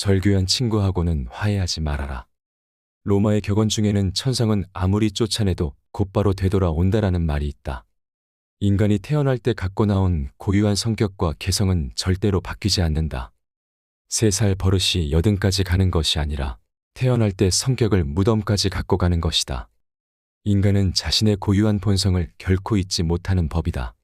절교한 친구하고는 화해하지 말아라. 로마의 격언 중에는 천성은 아무리 쫓아내도 곧바로 되돌아온다라는 말이 있다. 인간이 태어날 때 갖고 나온 고유한 성격과 개성은 절대로 바뀌지 않는다. 3살 버릇이 80까지 가는 것이 아니라 태어날 때 성격을 무덤까지 갖고 가는 것이다. 인간은 자신의 고유한 본성을 결코 잊지 못하는 법이다.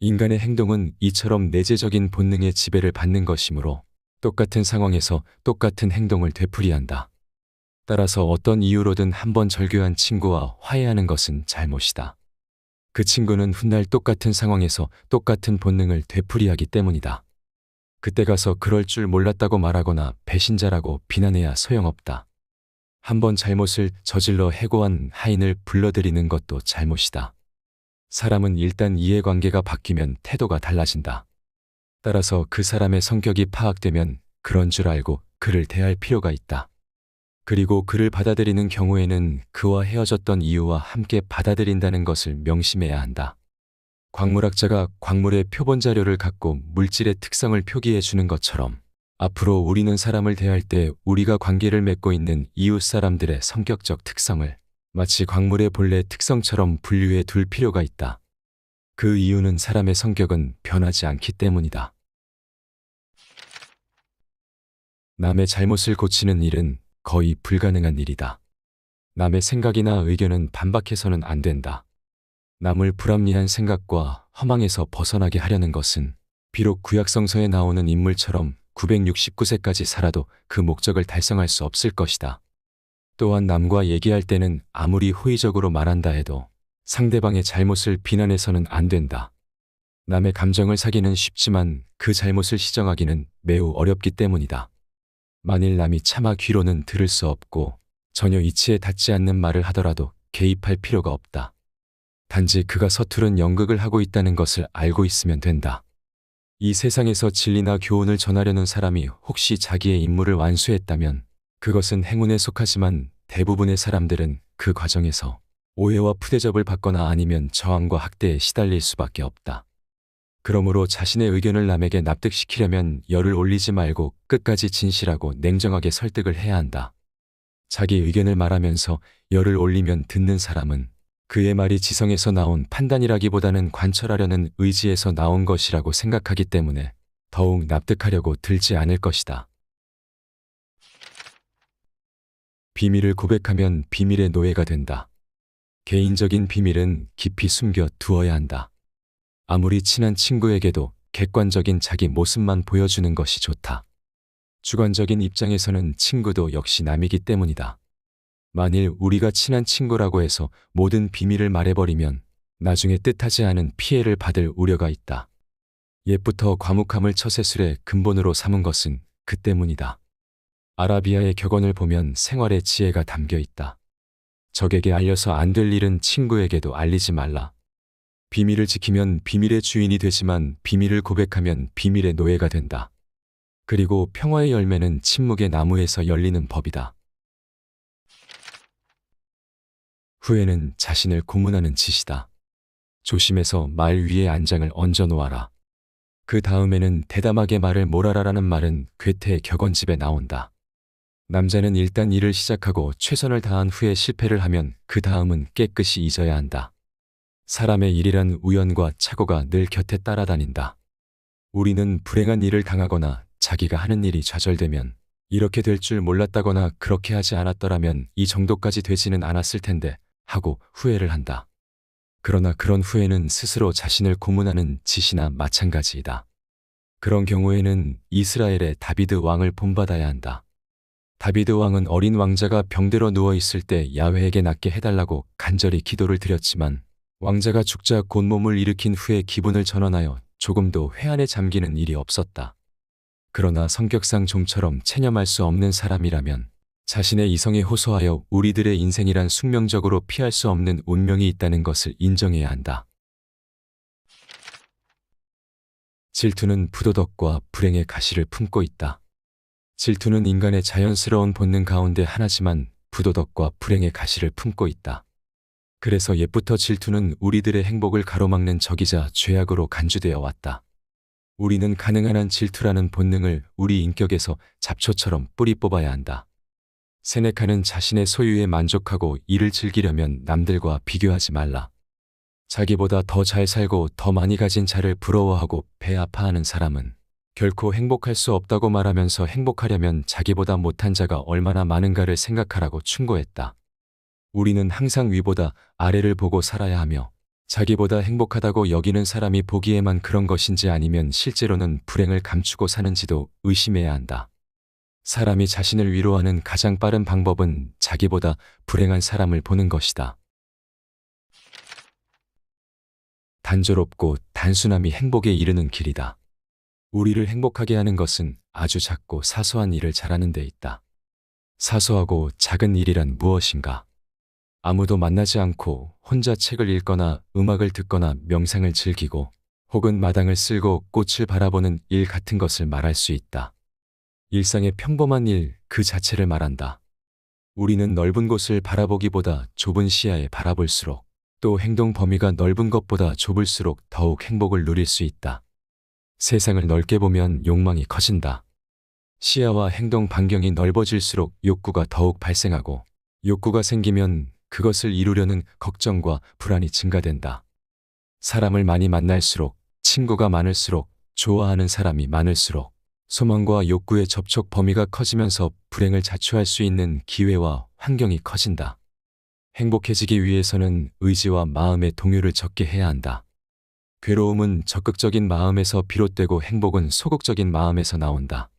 인간의 행동은 이처럼 내재적인 본능의 지배를 받는 것이므로 똑같은 상황에서 똑같은 행동을 되풀이한다. 따라서 어떤 이유로든 한번 절교한 친구와 화해하는 것은 잘못이다. 그 친구는 훗날 똑같은 상황에서 똑같은 본능을 되풀이하기 때문이다. 그때 가서 그럴 줄 몰랐다고 말하거나 배신자라고 비난해야 소용없다. 한번 잘못을 저질러 해고한 하인을 불러들이는 것도 잘못이다. 사람은 일단 이해관계가 바뀌면 태도가 달라진다. 따라서 그 사람의 성격이 파악되면 그런 줄 알고 그를 대할 필요가 있다. 그리고 그를 받아들이는 경우에는 그와 헤어졌던 이유와 함께 받아들인다는 것을 명심해야 한다. 광물학자가 광물의 표본 자료를 갖고 물질의 특성을 표기해 주는 것처럼 앞으로 우리는 사람을 대할 때 우리가 관계를 맺고 있는 이웃 사람들의 성격적 특성을 마치 광물의 본래 특성처럼 분류해 둘 필요가 있다. 그 이유는 사람의 성격은 변하지 않기 때문이다. 남의 잘못을 고치는 일은 거의 불가능한 일이다. 남의 생각이나 의견은 반박해서는 안 된다. 남을 불합리한 생각과 허망에서 벗어나게 하려는 것은 비록 구약성서에 나오는 인물처럼 969세까지 살아도 그 목적을 달성할 수 없을 것이다. 또한 남과 얘기할 때는 아무리 호의적으로 말한다 해도 상대방의 잘못을 비난해서는 안 된다. 남의 감정을 사기는 쉽지만 그 잘못을 시정하기는 매우 어렵기 때문이다. 만일 남이 차마 귀로는 들을 수 없고 전혀 이치에 닿지 않는 말을 하더라도 개입할 필요가 없다. 단지 그가 서투른 연극을 하고 있다는 것을 알고 있으면 된다. 이 세상에서 진리나 교훈을 전하려는 사람이 혹시 자기의 임무를 완수했다면 그것은 행운에 속하지만 대부분의 사람들은 그 과정에서 오해와 푸대접을 받거나 아니면 저항과 학대에 시달릴 수밖에 없다. 그러므로 자신의 의견을 남에게 납득시키려면 열을 올리지 말고 끝까지 진실하고 냉정하게 설득을 해야 한다. 자기 의견을 말하면서 열을 올리면 듣는 사람은 그의 말이 지성에서 나온 판단이라기보다는 관철하려는 의지에서 나온 것이라고 생각하기 때문에 더욱 납득하려고 들지 않을 것이다. 비밀을 고백하면 비밀의 노예가 된다. 개인적인 비밀은 깊이 숨겨 두어야 한다. 아무리 친한 친구에게도 객관적인 자기 모습만 보여주는 것이 좋다. 주관적인 입장에서는 친구도 역시 남이기 때문이다. 만일 우리가 친한 친구라고 해서 모든 비밀을 말해버리면 나중에 뜻하지 않은 피해를 받을 우려가 있다. 옛부터 과묵함을 처세술의 근본으로 삼은 것은 그 때문이다. 아라비아의 격언을 보면 생활의 지혜가 담겨 있다. 적에게 알려서 안 될 일은 친구에게도 알리지 말라. 비밀을 지키면 비밀의 주인이 되지만 비밀을 고백하면 비밀의 노예가 된다. 그리고 평화의 열매는 침묵의 나무에서 열리는 법이다. 후회는 자신을 고문하는 짓이다. 조심해서 말 위에 안장을 얹어 놓아라. 그 다음에는 대담하게 말을 몰아라라는 말은 괴테의 격언집에 나온다. 남자는 일단 일을 시작하고 최선을 다한 후에 실패를 하면 그 다음은 깨끗이 잊어야 한다. 사람의 일이란 우연과 착오가 늘 곁에 따라다닌다. 우리는 불행한 일을 당하거나 자기가 하는 일이 좌절되면 이렇게 될 줄 몰랐다거나 그렇게 하지 않았더라면 이 정도까지 되지는 않았을 텐데 하고 후회를 한다. 그러나 그런 후회는 스스로 자신을 고문하는 짓이나 마찬가지이다. 그런 경우에는 이스라엘의 다비드 왕을 본받아야 한다. 다비드 왕은 어린 왕자가 병들어 누워있을 때 야훼에게 낫게 해달라고 간절히 기도를 드렸지만 왕자가 죽자 곧 몸을 일으킨 후에 기분을 전환하여 조금도 회한에 잠기는 일이 없었다. 그러나 성격상 좀처럼 체념할 수 없는 사람이라면 자신의 이성에 호소하여 우리들의 인생이란 숙명적으로 피할 수 없는 운명이 있다는 것을 인정해야 한다. 질투는 부도덕과 불행의 가시를 품고 있다. 질투는 인간의 자연스러운 본능 가운데 하나지만 부도덕과 불행의 가시를 품고 있다. 그래서 옛부터 질투는 우리들의 행복을 가로막는 적이자 죄악으로 간주되어 왔다. 우리는 가능한 한 질투라는 본능을 우리 인격에서 잡초처럼 뿌리 뽑아야 한다. 세네카는 자신의 소유에 만족하고 이를 즐기려면 남들과 비교하지 말라. 자기보다 더 잘 살고 더 많이 가진 자를 부러워하고 배 아파하는 사람은 결코 행복할 수 없다고 말하면서 행복하려면 자기보다 못한 자가 얼마나 많은가를 생각하라고 충고했다. 우리는 항상 위보다 아래를 보고 살아야 하며 자기보다 행복하다고 여기는 사람이 보기에만 그런 것인지 아니면 실제로는 불행을 감추고 사는지도 의심해야 한다. 사람이 자신을 위로하는 가장 빠른 방법은 자기보다 불행한 사람을 보는 것이다. 단조롭고 단순함이 행복에 이르는 길이다. 우리를 행복하게 하는 것은 아주 작고 사소한 일을 잘하는 데 있다. 사소하고 작은 일이란 무엇인가? 아무도 만나지 않고 혼자 책을 읽거나 음악을 듣거나 명상을 즐기고 혹은 마당을 쓸고 꽃을 바라보는 일 같은 것을 말할 수 있다. 일상의 평범한 일 그 자체를 말한다. 우리는 넓은 곳을 바라보기보다 좁은 시야에 바라볼수록 또 행동 범위가 넓은 것보다 좁을수록 더욱 행복을 누릴 수 있다. 세상을 넓게 보면 욕망이 커진다. 시야와 행동 반경이 넓어질수록 욕구가 더욱 발생하고 욕구가 생기면 그것을 이루려는 걱정과 불안이 증가된다. 사람을 많이 만날수록, 친구가 많을수록, 좋아하는 사람이 많을수록 소망과 욕구의 접촉 범위가 커지면서 불행을 자초할 수 있는 기회와 환경이 커진다. 행복해지기 위해서는 의지와 마음의 동요를 적게 해야 한다. 괴로움은 적극적인 마음에서 비롯되고 행복은 소극적인 마음에서 나온다.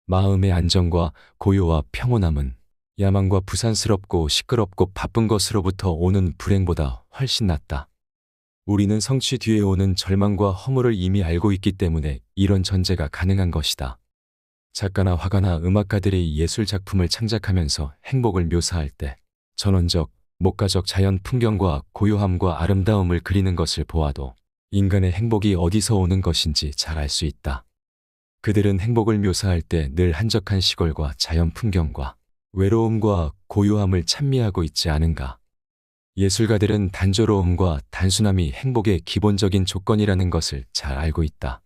마음의 안정과 고요와 평온함은 야망과 부산스럽고 시끄럽고 바쁜 것으로부터 오는 불행보다 훨씬 낫다. 우리는 성취 뒤에 오는 절망과 허물을 이미 알고 있기 때문에 이런 전제가 가능한 것이다. 작가나 화가나 음악가들이 예술 작품을 창작하면서 행복을 묘사할 때 전원적, 목가적 자연 풍경과 고요함과 아름다움을 그리는 것을 보아도 인간의 행복이 어디서 오는 것인지 잘 알 수 있다. 그들은 행복을 묘사할 때 늘 한적한 시골과 자연 풍경과 외로움과 고요함을 찬미하고 있지 않은가. 예술가들은 단조로움과 단순함이 행복의 기본적인 조건이라는 것을 잘 알고 있다.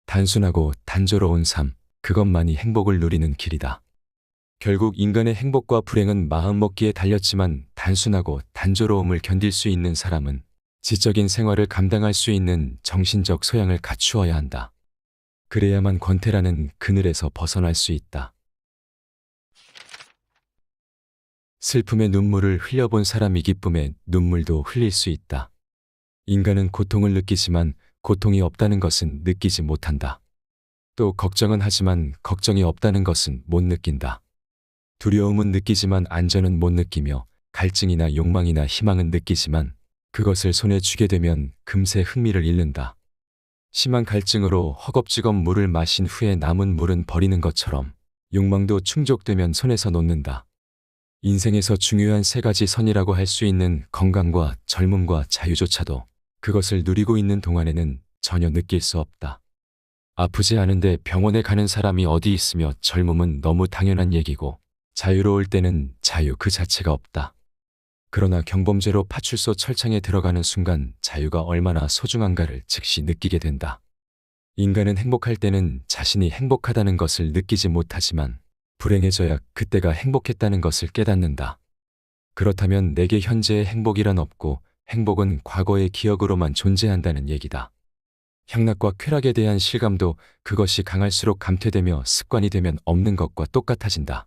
단순하고 단조로운 삶, 그것만이 행복을 누리는 길이다. 결국 인간의 행복과 불행은 마음먹기에 달렸지만 단순하고 단조로움을 견딜 수 있는 사람은 지적인 생활을 감당할 수 있는 정신적 소양을 갖추어야 한다. 그래야만 권태라는 그늘에서 벗어날 수 있다. 슬픔의 눈물을 흘려본 사람이 기쁨의 눈물도 흘릴 수 있다. 인간은 고통을 느끼지만 고통이 없다는 것은 느끼지 못한다. 또 걱정은 하지만 걱정이 없다는 것은 못 느낀다. 두려움은 느끼지만 안전은 못 느끼며 갈증이나 욕망이나 희망은 느끼지만 그것을 손에 쥐게 되면 금세 흥미를 잃는다. 심한 갈증으로 허겁지겁 물을 마신 후에 남은 물은 버리는 것처럼 욕망도 충족되면 손에서 놓는다. 인생에서 중요한 세 가지 선이라고 할 수 있는 건강과 젊음과 자유조차도 그것을 누리고 있는 동안에는 전혀 느낄 수 없다. 아프지 않은데 병원에 가는 사람이 어디 있으며 젊음은 너무 당연한 얘기고 자유로울 때는 자유 그 자체가 없다. 그러나 경범죄로 파출소 철창에 들어가는 순간 자유가 얼마나 소중한가를 즉시 느끼게 된다. 인간은 행복할 때는 자신이 행복하다는 것을 느끼지 못하지만 불행해져야 그때가 행복했다는 것을 깨닫는다. 그렇다면 내게 현재의 행복이란 없고 행복은 과거의 기억으로만 존재한다는 얘기다. 향락과 쾌락에 대한 실감도 그것이 강할수록 감퇴되며 습관이 되면 없는 것과 똑같아진다.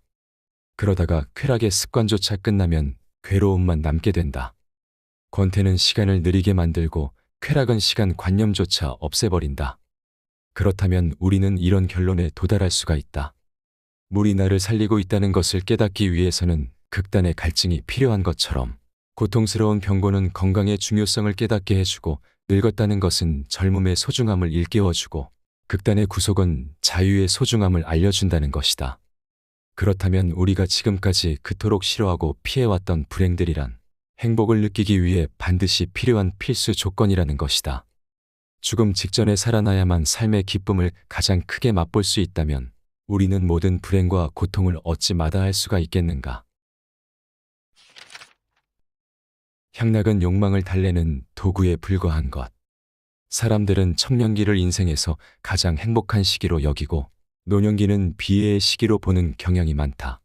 그러다가 쾌락의 습관조차 끝나면 괴로움만 남게 된다. 권태는 시간을 느리게 만들고 쾌락은 시간 관념조차 없애버린다. 그렇다면 우리는 이런 결론에 도달할 수가 있다. 물이 나를 살리고 있다는 것을 깨닫기 위해서는 극단의 갈증이 필요한 것처럼 고통스러운 병고는 건강의 중요성을 깨닫게 해주고 늙었다는 것은 젊음의 소중함을 일깨워주고 극단의 구속은 자유의 소중함을 알려준다는 것이다. 그렇다면 우리가 지금까지 그토록 싫어하고 피해왔던 불행들이란 행복을 느끼기 위해 반드시 필요한 필수 조건이라는 것이다. 죽음 직전에 살아나야만 삶의 기쁨을 가장 크게 맛볼 수 있다면 우리는 모든 불행과 고통을 얻지 마다할 수가 있겠는가? 향락은 욕망을 달래는 도구에 불과한 것. 사람들은 청년기를 인생에서 가장 행복한 시기로 여기고 노년기는 비애의 시기로 보는 경향이 많다.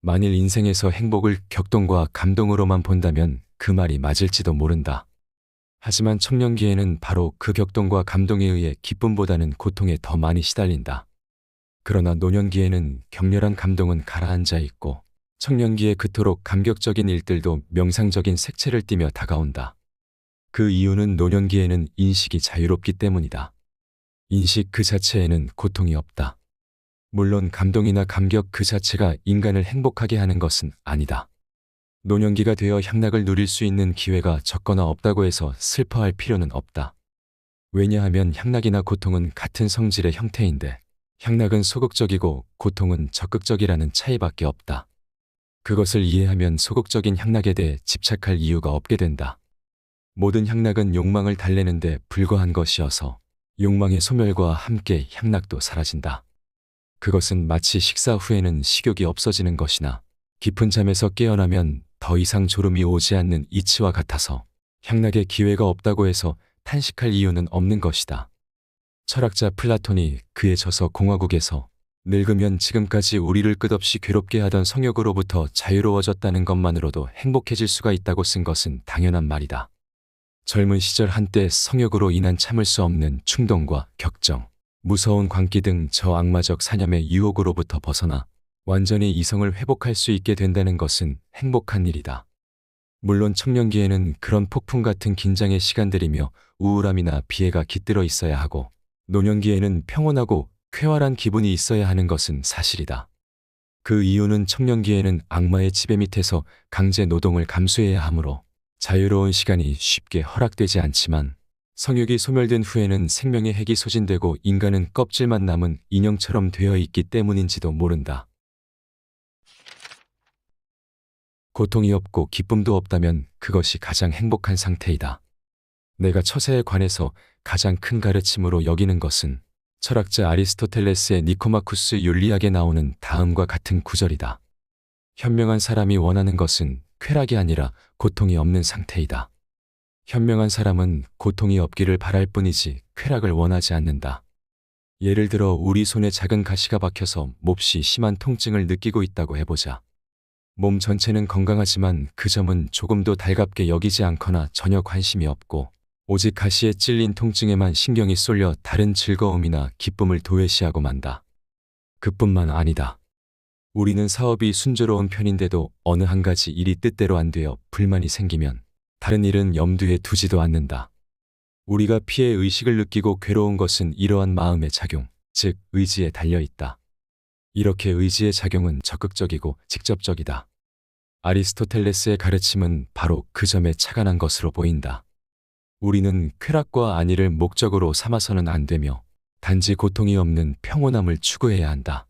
만일 인생에서 행복을 격동과 감동으로만 본다면 그 말이 맞을지도 모른다. 하지만 청년기에는 바로 그 격동과 감동에 의해 기쁨보다는 고통에 더 많이 시달린다. 그러나 노년기에는 격렬한 감동은 가라앉아 있고 청년기에 그토록 감격적인 일들도 명상적인 색채를 띠며 다가온다. 그 이유는 노년기에는 인식이 자유롭기 때문이다. 인식 그 자체에는 고통이 없다. 물론 감동이나 감격 그 자체가 인간을 행복하게 하는 것은 아니다. 노년기가 되어 향락을 누릴 수 있는 기회가 적거나 없다고 해서 슬퍼할 필요는 없다. 왜냐하면 향락이나 고통은 같은 성질의 형태인데 향락은 소극적이고 고통은 적극적이라는 차이밖에 없다. 그것을 이해하면 소극적인 향락에 대해 집착할 이유가 없게 된다. 모든 향락은 욕망을 달래는데 불과한 것이어서 욕망의 소멸과 함께 향락도 사라진다. 그것은 마치 식사 후에는 식욕이 없어지는 것이나 깊은 잠에서 깨어나면 더 이상 졸음이 오지 않는 이치와 같아서 향락의 기회가 없다고 해서 탄식할 이유는 없는 것이다. 철학자 플라톤이 그의 저서 공화국에서 늙으면 지금까지 우리를 끝없이 괴롭게 하던 성욕으로부터 자유로워졌다는 것만으로도 행복해질 수가 있다고 쓴 것은 당연한 말이다. 젊은 시절 한때 성욕으로 인한 참을 수 없는 충동과 격정, 무서운 광기 등 저악마적 사념의 유혹으로부터 벗어나 완전히 이성을 회복할 수 있게 된다는 것은 행복한 일이다. 물론 청년기에는 그런 폭풍 같은 긴장의 시간들이며 우울함이나 비애가 깃들어 있어야 하고 노년기에는 평온하고 쾌활한 기분이 있어야 하는 것은 사실이다. 그 이유는 청년기에는 악마의 지배 밑에서 강제 노동을 감수해야 하므로 자유로운 시간이 쉽게 허락되지 않지만 성욕이 소멸된 후에는 생명의 핵이 소진되고 인간은 껍질만 남은 인형처럼 되어 있기 때문인지도 모른다. 고통이 없고 기쁨도 없다면 그것이 가장 행복한 상태이다. 내가 처세에 관해서 가장 큰 가르침으로 여기는 것은 철학자 아리스토텔레스의 니코마쿠스 윤리학에 나오는 다음과 같은 구절이다. 현명한 사람이 원하는 것은 쾌락이 아니라 고통이 없는 상태이다. 현명한 사람은 고통이 없기를 바랄 뿐이지 쾌락을 원하지 않는다. 예를 들어 우리 손에 작은 가시가 박혀서 몹시 심한 통증을 느끼고 있다고 해보자. 몸 전체는 건강하지만 그 점은 조금도 달갑게 여기지 않거나 전혀 관심이 없고 오직 가시에 찔린 통증에만 신경이 쏠려 다른 즐거움이나 기쁨을 도외시하고 만다. 그뿐만 아니다. 우리는 사업이 순조로운 편인데도 어느 한 가지 일이 뜻대로 안 되어 불만이 생기면 다른 일은 염두에 두지도 않는다. 우리가 피해 의식을 느끼고 괴로운 것은 이러한 마음의 작용, 즉 의지에 달려 있다. 이렇게 의지의 작용은 적극적이고 직접적이다. 아리스토텔레스의 가르침은 바로 그 점에 착안한 것으로 보인다. 우리는 쾌락과 안위를 목적으로 삼아서는 안 되며 단지 고통이 없는 평온함을 추구해야 한다.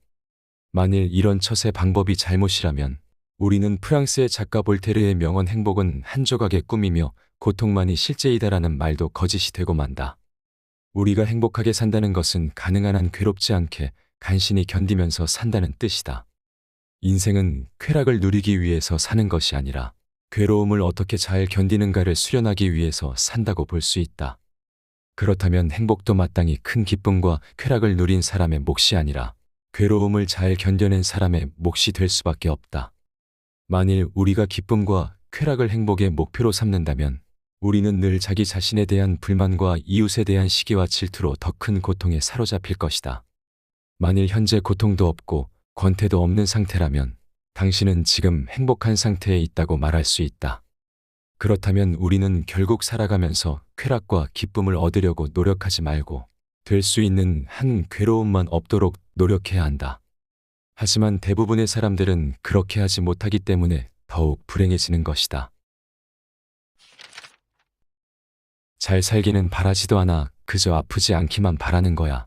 만일 이런 처세 방법이 잘못이라면 우리는 프랑스의 작가 볼테르의 명언 행복은 한 조각의 꿈이며 고통만이 실제이다라는 말도 거짓이 되고 만다. 우리가 행복하게 산다는 것은 가능한 한 괴롭지 않게 간신히 견디면서 산다는 뜻이다. 인생은 쾌락을 누리기 위해서 사는 것이 아니라 괴로움을 어떻게 잘 견디는가를 수련하기 위해서 산다고 볼 수 있다. 그렇다면 행복도 마땅히 큰 기쁨과 쾌락을 누린 사람의 몫이 아니라 괴로움을 잘 견뎌낸 사람의 몫이 될 수밖에 없다. 만일 우리가 기쁨과 쾌락을 행복의 목표로 삼는다면 우리는 늘 자기 자신에 대한 불만과 이웃에 대한 시기와 질투로 더 큰 고통에 사로잡힐 것이다. 만일 현재 고통도 없고 권태도 없는 상태라면 당신은 지금 행복한 상태에 있다고 말할 수 있다. 그렇다면 우리는 결국 살아가면서 쾌락과 기쁨을 얻으려고 노력하지 말고 될 수 있는 한 괴로움만 없도록 노력해야 한다. 하지만 대부분의 사람들은 그렇게 하지 못하기 때문에 더욱 불행해지는 것이다. 잘 살기는 바라지도 않아 그저 아프지 않기만 바라는 거야.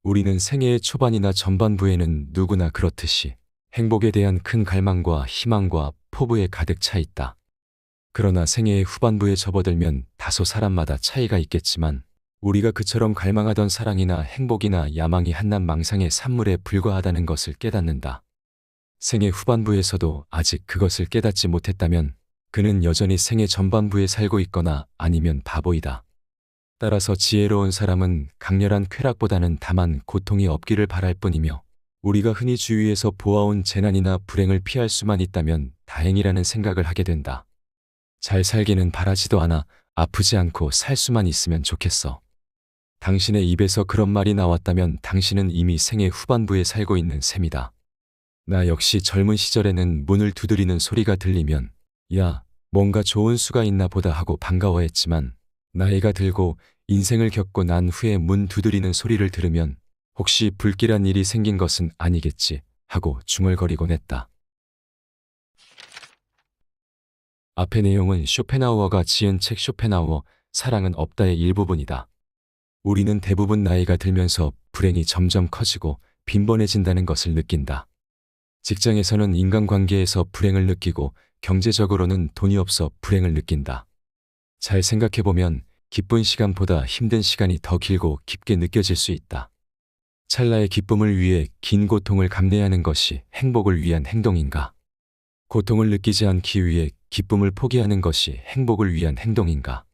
우리는 생애의 초반이나 전반부에는 누구나 그렇듯이 행복에 대한 큰 갈망과 희망과 포부에 가득 차 있다. 그러나 생애의 후반부에 접어들면 다소 사람마다 차이가 있겠지만 우리가 그처럼 갈망하던 사랑이나 행복이나 야망이 한낱 망상의 산물에 불과하다는 것을 깨닫는다. 생애 후반부에서도 아직 그것을 깨닫지 못했다면 그는 여전히 생애 전반부에 살고 있거나 아니면 바보이다. 따라서 지혜로운 사람은 강렬한 쾌락보다는 다만 고통이 없기를 바랄 뿐이며 우리가 흔히 주위에서 보아온 재난이나 불행을 피할 수만 있다면 다행이라는 생각을 하게 된다. 잘 살기는 바라지도 않아 아프지 않고 살 수만 있으면 좋겠어. 당신의 입에서 그런 말이 나왔다면 당신은 이미 생애 후반부에 살고 있는 셈이다. 나 역시 젊은 시절에는 문을 두드리는 소리가 들리면 야, 뭔가 좋은 수가 있나 보다 하고 반가워했지만 나이가 들고 인생을 겪고 난 후에 문 두드리는 소리를 들으면 혹시 불길한 일이 생긴 것은 아니겠지 하고 중얼거리곤 했다. 앞의 내용은 쇼펜하우어가 지은 책 쇼펜하우어 사랑은 없다의 일부분이다. 우리는 대부분 나이가 들면서 불행이 점점 커지고 빈번해진다는 것을 느낀다. 직장에서는 인간관계에서 불행을 느끼고 경제적으로는 돈이 없어 불행을 느낀다. 잘 생각해보면 기쁜 시간보다 힘든 시간이 더 길고 깊게 느껴질 수 있다. 찰나의 기쁨을 위해 긴 고통을 감내하는 것이 행복을 위한 행동인가? 고통을 느끼지 않기 위해 기쁨을 포기하는 것이 행복을 위한 행동인가?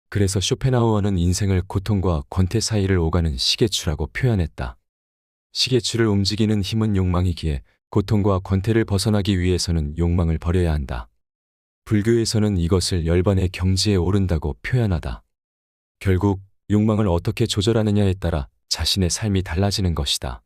그래서 쇼펜하우어는 인생을 고통과 권태 사이를 오가는 시계추라고 표현했다. 시계추를 움직이는 힘은 욕망이기에 고통과 권태를 벗어나기 위해서는 욕망을 버려야 한다. 불교에서는 이것을 열반의 경지에 오른다고 표현하다. 결국 욕망을 어떻게 조절하느냐에 따라 자신의 삶이 달라지는 것이다.